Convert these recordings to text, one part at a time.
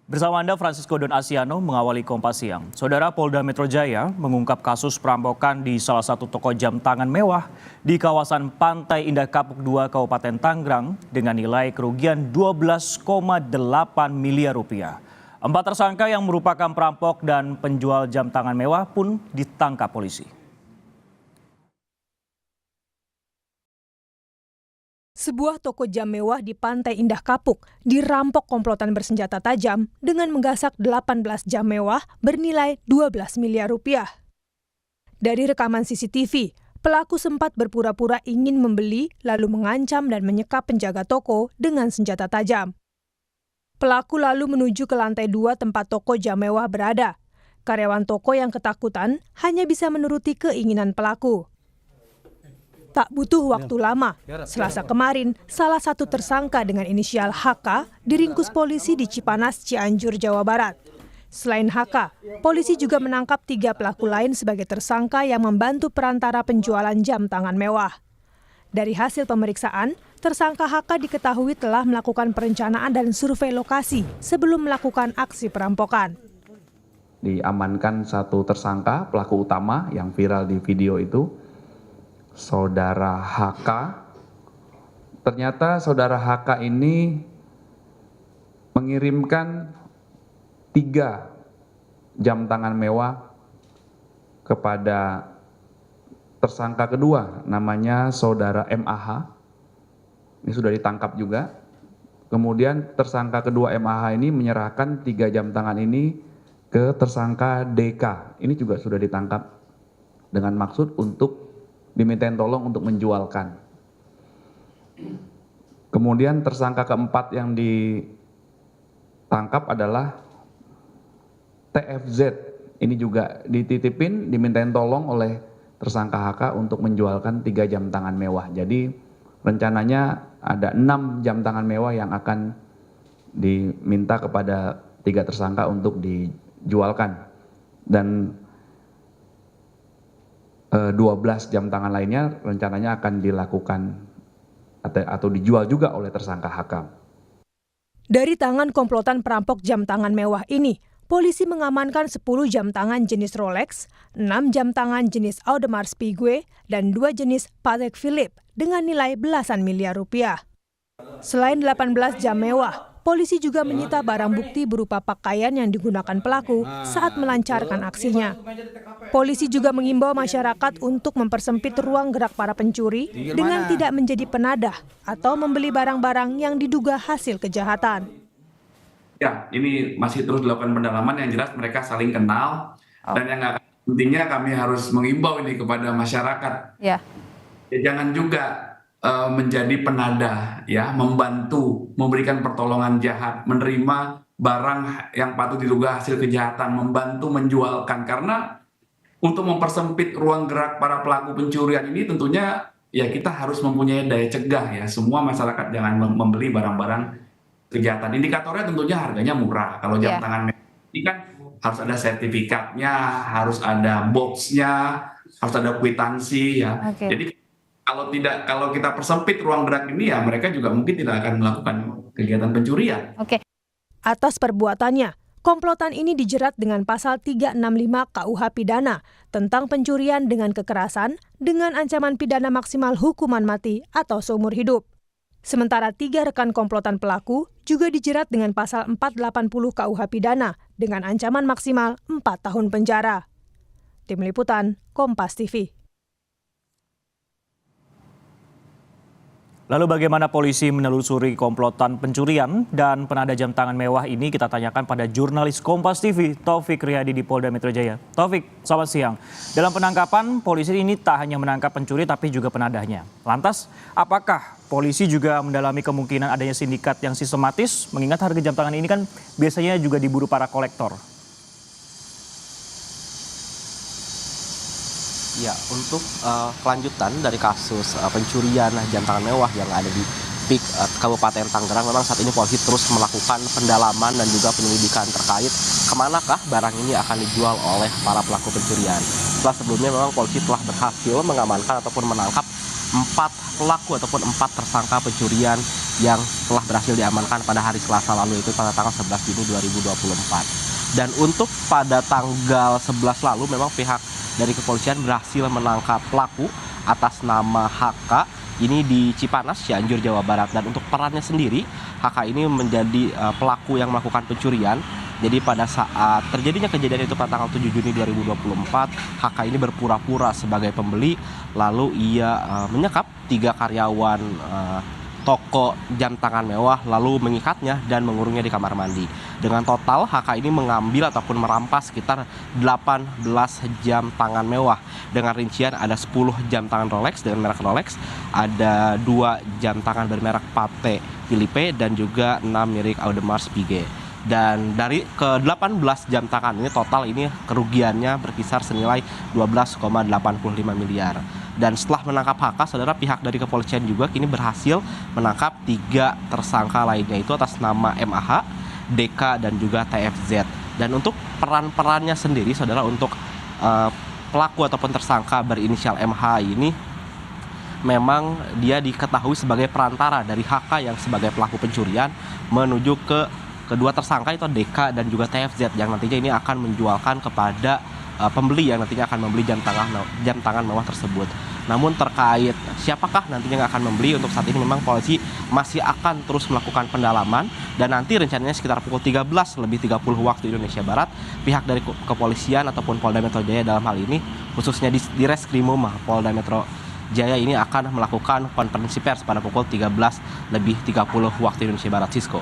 Bersama Anda, Francisco Don Asiano mengawali Kompas Siang. Saudara, Polda Metro Jaya mengungkap kasus perampokan di salah satu toko jam tangan mewah di kawasan Pantai Indah Kapuk 2, Kabupaten Tangerang dengan nilai kerugian 12,8 miliar rupiah. 4 tersangka yang merupakan perampok dan penjual jam tangan mewah pun ditangkap polisi. Sebuah toko jam mewah di Pantai Indah Kapuk dirampok komplotan bersenjata tajam dengan menggasak 18 jam mewah bernilai 12 miliar rupiah. Dari rekaman CCTV, pelaku sempat berpura-pura ingin membeli lalu mengancam dan menyekap penjaga toko dengan senjata tajam. Pelaku lalu menuju ke lantai 2 tempat toko jam mewah berada. Karyawan toko yang ketakutan hanya bisa menuruti keinginan pelaku. Tak butuh waktu lama, Selasa kemarin, salah satu tersangka dengan inisial HK diringkus polisi di Cipanas, Cianjur, Jawa Barat. Selain HK, polisi juga menangkap 3 pelaku lain sebagai tersangka yang membantu perantara penjualan jam tangan mewah. Dari hasil pemeriksaan, tersangka HK diketahui telah melakukan perencanaan dan survei lokasi sebelum melakukan aksi perampokan. Diamankan satu tersangka, pelaku utama yang viral di video itu, Saudara HK. Ternyata Saudara HK ini mengirimkan 3 jam tangan mewah kepada tersangka kedua, namanya Saudara MAH. Ini sudah ditangkap juga. Kemudian tersangka kedua MAH ini menyerahkan 3 jam tangan ini ke tersangka DK. Ini juga sudah ditangkap dengan maksud untuk dimintain tolong untuk menjualkan. Kemudian tersangka keempat yang ditangkap adalah TFZ. Ini juga dititipin, dimintain tolong oleh tersangka HK untuk menjualkan 3 jam tangan mewah. Jadi rencananya ada 6 jam tangan mewah yang akan diminta kepada 3 tersangka untuk dijualkan. Dan 12 jam tangan lainnya rencananya akan dilakukan atau dijual juga oleh tersangka HK. Dari tangan komplotan perampok jam tangan mewah ini, polisi mengamankan 10 jam tangan jenis Rolex, 6 jam tangan jenis Audemars Piguet, dan 2 jenis Patek Philippe dengan nilai belasan miliar rupiah. Selain 18 jam mewah, polisi juga menyita barang bukti berupa pakaian yang digunakan pelaku saat melancarkan aksinya. Polisi juga mengimbau masyarakat untuk mempersempit ruang gerak para pencuri dengan tidak menjadi penadah atau membeli barang-barang yang diduga hasil kejahatan. Ya, ini masih terus dilakukan pendalaman, yang jelas mereka saling kenal. Dan yang pentingnya kami harus mengimbau ini kepada masyarakat. Ya, jangan juga menjadi penadah, ya, membantu, memberikan pertolongan jahat, menerima barang yang patut diduga hasil kejahatan, membantu menjualkan. Karena untuk mempersempit ruang gerak para pelaku pencurian ini tentunya ya kita harus mempunyai daya cegah, ya. Semua masyarakat jangan membeli barang-barang kejahatan. Indikatornya tentunya harganya murah. Kalau jam tangan ini kan harus ada sertifikatnya, harus ada boxnya, harus ada kwitansi, ya. Jadi kalau kita persempit ruang gerak ini, ya mereka juga mungkin tidak akan melakukan kegiatan pencurian. Atas perbuatannya, komplotan ini dijerat dengan pasal 365 KUH Pidana tentang pencurian dengan kekerasan dengan ancaman pidana maksimal hukuman mati atau seumur hidup. Sementara 3 rekan komplotan pelaku juga dijerat dengan pasal 480 KUH Pidana dengan ancaman maksimal 4 tahun penjara. Tim Liputan, Kompas TV. Lalu bagaimana polisi menelusuri komplotan pencurian dan penadah jam tangan mewah ini, kita tanyakan pada jurnalis Kompas TV, Taufik Riyadi di Polda Metro Jaya. Taufik, selamat siang. Dalam penangkapan, polisi ini tak hanya menangkap pencuri tapi juga penadahnya. Lantas, apakah polisi juga mendalami kemungkinan adanya sindikat yang sistematis, mengingat harga jam tangan ini kan biasanya juga diburu para kolektor? Ya, untuk kelanjutan dari kasus pencurian jam tangan mewah yang ada di PIK Kabupaten Tangerang, memang saat ini polisi terus melakukan pendalaman dan juga penyelidikan terkait kemanakah barang ini akan dijual oleh para pelaku pencurian. Setelah sebelumnya memang polisi telah berhasil mengamankan ataupun menangkap 4 pelaku ataupun 4 tersangka pencurian yang telah berhasil diamankan pada hari Selasa lalu, itu pada tanggal 11 Juni 2024. Dan untuk pada tanggal 11 lalu memang pihak dari kepolisian berhasil menangkap pelaku atas nama HK ini di Cipanas, Cianjur, Jawa Barat. Dan untuk perannya sendiri, HK ini menjadi pelaku yang melakukan pencurian. Jadi pada saat terjadinya kejadian itu pada tanggal 7 Juni 2024, HK ini berpura-pura sebagai pembeli, lalu ia menyekap 3 karyawan toko jam tangan mewah, lalu mengikatnya dan mengurungnya di kamar mandi. Dengan total, HK ini mengambil ataupun merampas sekitar 18 jam tangan mewah. Dengan rincian ada 10 jam tangan Rolex dengan merek Rolex, ada 2 jam tangan bermerek Patek Philippe, dan juga 6 merek Audemars Piguet. Dan dari ke-18 jam tangan ini total ini kerugiannya berkisar senilai 12,85 miliar. Dan setelah menangkap HK, saudara, pihak dari kepolisian juga kini berhasil menangkap 3 tersangka lainnya, itu atas nama MAH, DK, dan juga TFZ. Dan untuk peran-perannya sendiri, saudara, untuk pelaku ataupun tersangka berinisial MH ini memang dia diketahui sebagai perantara dari HK yang sebagai pelaku pencurian menuju ke kedua tersangka, itu DK dan juga TFZ, yang nantinya ini akan menjualkan kepada pembeli yang nantinya akan membeli jam tangan mewah tersebut. Namun terkait siapakah nantinya yang akan membeli, untuk saat ini memang polisi masih akan terus melakukan pendalaman, dan nanti rencananya sekitar pukul 13:30 waktu Indonesia Barat, pihak dari kepolisian ataupun Polda Metro Jaya dalam hal ini, khususnya di Reskrimum Polda Metro Jaya ini akan melakukan konferensi pers pada pukul 13:30 waktu Indonesia Barat. Sisko.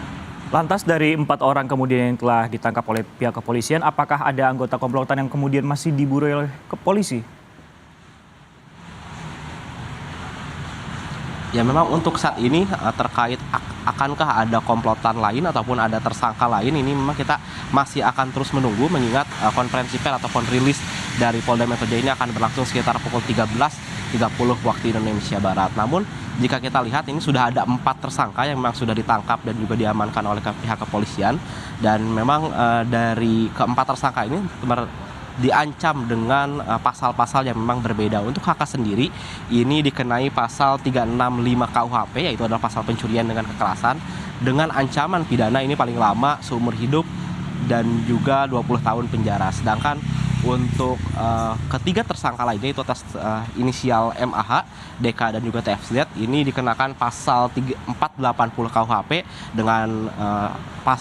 Lantas dari 4 orang kemudian yang telah ditangkap oleh pihak kepolisian, apakah ada anggota komplotan yang kemudian masih diburu oleh polisi? Ya, memang untuk saat ini terkait akankah ada komplotan lain ataupun ada tersangka lain, ini memang kita masih akan terus menunggu, mengingat konferensi pers ataupun rilis dari Polda Metro Jaya ini akan berlangsung sekitar pukul 13:30 waktu Indonesia Barat. Namun jika kita lihat ini sudah ada 4 tersangka yang memang sudah ditangkap dan juga diamankan oleh pihak kepolisian, dan memang dari keempat tersangka ini diancam dengan pasal-pasal yang memang berbeda. Untuk HK sendiri ini dikenai pasal 365 KUHP, yaitu adalah pasal pencurian dengan kekerasan, dengan ancaman pidana ini paling lama seumur hidup dan juga 20 tahun penjara. Sedangkan untuk ketiga tersangka lainnya, itu atas inisial MAH, DK, dan juga TFZ, ini dikenakan pasal 480 KUHP dengan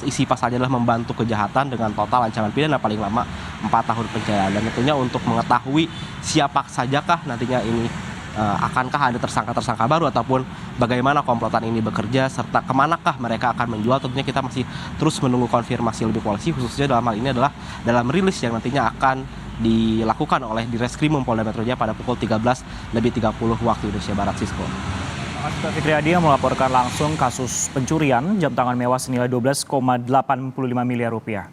isi pasalnya adalah membantu kejahatan dengan total ancaman pidana paling lama 4 tahun penjara. Dan tentunya untuk mengetahui siapa sajakah nantinya ini, akankah ada tersangka-tersangka baru ataupun bagaimana komplotan ini bekerja serta kemanakah mereka akan menjual, tentunya kita masih terus menunggu konfirmasi lebih polisi, khususnya dalam hal ini adalah dalam rilis yang nantinya akan dilakukan oleh di Reskrimum Polda Metro Jaya pada pukul 13:30 waktu Indonesia Barat. Sisko. Taufik Riyadi yang melaporkan langsung kasus pencurian jam tangan mewah senilai 12,85 miliar rupiah.